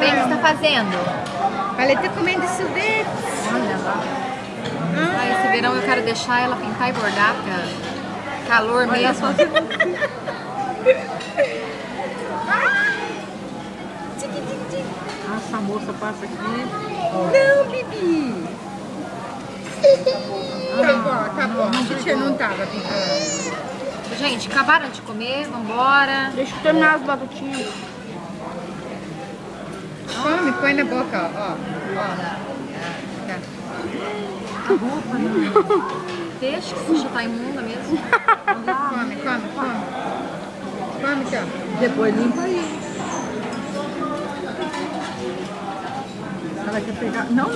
bem, o que você tá fazendo? Ela tá comendo sorvete. Olha lá. Ah, esse verão eu quero deixar ela pintar e bordar, porque é calor mesmo. Essa moça passa aqui. Não, Bibi. Tá bom. A gente não tava pintando. Gente, acabaram de comer, vambora. Deixa eu terminar as batatinhas. Come, põe na boca, ó. Tá. A roupa, né? Deixa, que já tá imunda mesmo. Come. Come aqui, ó. Depois limpa aí. Ela quer pegar... Não.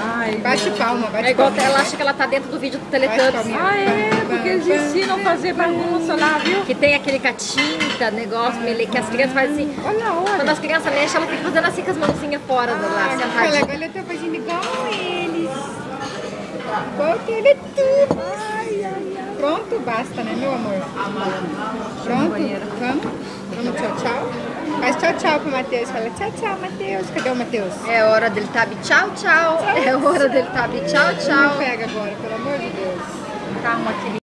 Ai, Bate palma, bate É igual palma. ela acha que ela tá dentro do vídeo do Teletubbies. Ah, é? Porque eles ensinam a fazer bagunça lá, viu? Que tem aquele catinta, negócio, que as crianças fazem assim. Olha a hora. Quando as crianças mexem, ela fica fazendo assim com as mãozinhas fora do lá, sentadinha. Agora eu tô fazendo igual eles. Porque ele é tudo. Pronto, basta, né, meu amor? Pronto? Vamos, tchau. Faz tchau pro Matheus. Fala tchau, Matheus. Cadê o Matheus? É hora dele tchau. É hora dele tchau. Não pega agora, pelo amor de Deus. Calma, querida.